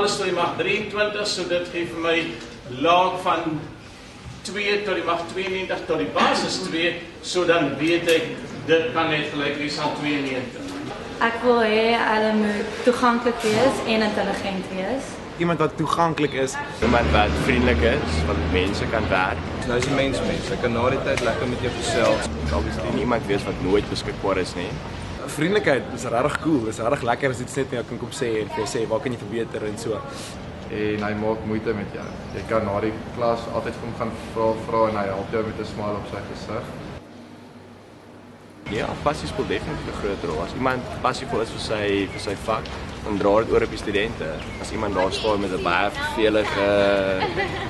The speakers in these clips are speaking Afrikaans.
is tot die mag 23, so dit gee vir my laag van 2 tot die mag 92 tot die basis 2, so dan weet ek, dit kan net gelyk wees aan 92. Ek wil hê hulle moet toeganklik wees en intelligent wees. Iemand wat toeganklik is, iemand wat vriendelik is, wat met mense kan werk. Nou is 'n mens, ek kan na die tyd lekker met jou gesels. Obviously nie iemand wees wat nooit beskikbaar is nie. Vriendelikheid is regtig cool, is regtig lekker as iets net met jou kan kom sê en vir jou sê waar kan jy verbeter en so. En hy maak moeite met jou. Jy kan na die klas altyd vir hom gaan vra en hy help jou met 'n smile op sy gesig. Ja, passie speel definitief 'n groot rol. As iemand passievol is vir sy vak, dan dra dit oor op die studente. As iemand daar staan met 'n baie vervelige,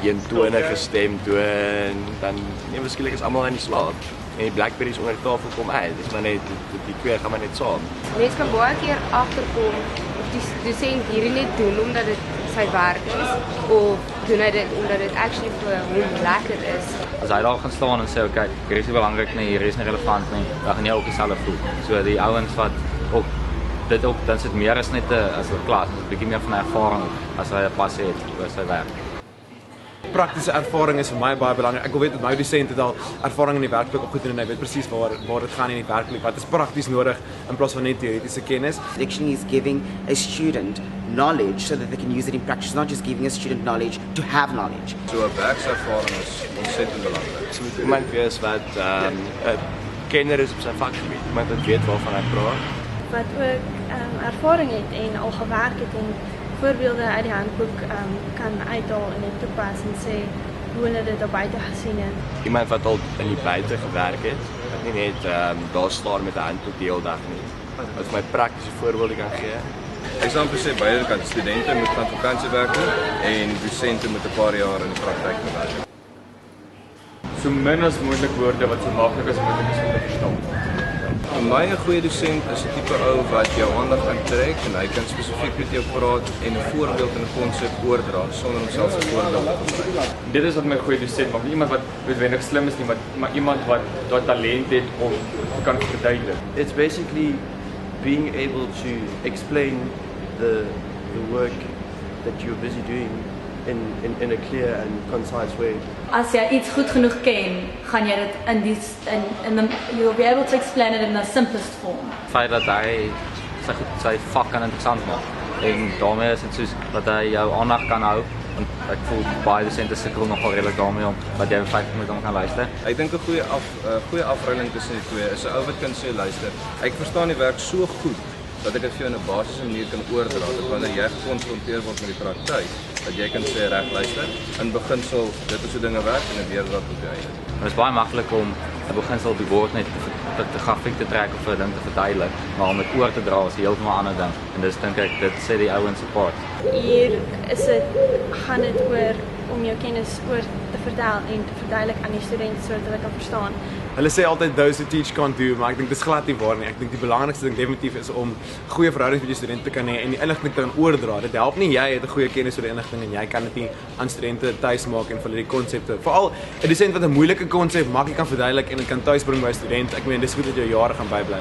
eentonige stemtoon, dan waarskynlik is almal aan die slaap. En die Blackberries onder die tafel kom uit. Dis maar net die twee gaan maar net saam. Mens kan baie keer agterkom of die dosent hierdie net doen omdat dit sy werk is of doen hy dit omdat dit actually vir hom lekker is. As hy daar gaan staan en sê okay, hier is nie belangrik nie, hier is nie relevant nie, dan gaan jy ook dieselfde voel. So die ouens wat ook dit ook dan sit meer as net as 'n klas, 'n bietjie meer van ervaring as hy 'n passie het oor sy werk. Praktiese ervaring is vir my baie belangrik. Ek wil weet dat my dosent het al ervaring in die werkplek opgedoen en hy weet presies waar dit gaan in die werkplek. Wat is prakties nodig in plaas van net teoretiese kennis. Actually is giving a student knowledge so that they can use it in practice, not just giving a student knowledge to have knowledge. So 'n werkservaring is ontsettend belangrik. So moet iemand wees wat 'n kenner is op sy vakgebied, iemand wat weet waarvan hy praat. Wat ook ervaring het en al gewerk het en voorbeelde uit die handboek kan uithaal en dit toepas en sê hoe hulle dit op buite gesien het. Iemand wat al in die buite gewerk het, wat nie net daar staan met 'n handboek die hele dag nie. Wat my praktiese voorbeelde kan gee. Ek sal amper sê beide kante, studente moet gaan vakansiewerk doen en dosente moet 'n paar jaar in die praktyk werk. So min as moontlik woorde wat so maklik as moontlik is om te verstaan. Vir my 'n goeie dosent is 'n tipe ou wat jou aandag kan trek en hy kan spesifiek met jou praat en 'n voorbeeld en 'n konsep oordra sonder om self 'n voorbeeld te gebruik. Dit is wat my goeie dosent maak. Nie iemand wat noodwendig slim is nie, maar iemand wat daai talent het om kan verduidelik. It's basically being able to explain the work that you're busy doing in a clear and concise way. As jy iets goed genoeg ken, gaan jy dit you'll be able to explain it in the simplest form. Feit dat hy sy vak kan interessant maak. En daarmee is dit soos dat hy jou aandag kan hou. En ek voel baie dosente sukkel nogal redelik daarmee om dat jy 5 minute om kan luister. Ek dink 'n goeie afruiling tussen die twee is 'n ou wat kan sê luister, ek verstaan die werk so goed dat ek dit vir jou in 'n basiese manier kan oordra dat wanneer jy gekonfronteer word met die praktyk, dat jy kan sê reg luister, in beginsel dit is hoe dinge werk en dan weer dat op die einde. Dit is baie maklik om 'n beginsel op die bord net te grafiek te trek of 'n ding te verduidelik, maar om dit oor te dra is heeltemal 'n ander ding. En dis dink ek dit sê die ouens apart. Hier gaan dit oor om jou kennis oor te vertel en te verduidelik aan die studente sodat hulle kan verstaan. Hulle sê altyd those who teach can't do, maar ek dink dis glad nie waar nie. Ek dink die belangrikste ding definitief is om goeie verhoudings met die studente te kan hê en die inligting te kan oordra. Dit help nie jy het 'n goeie kennis oor die inligting en jy kan dit nie aan studente tuis maak en vir hulle die konsepte. Veral 'n dosent wat 'n moeilike konsep maklik kan verduidelik en dit kan tuisbring by 'n student. Ek meen dis goed dat jy jare gaan bybly.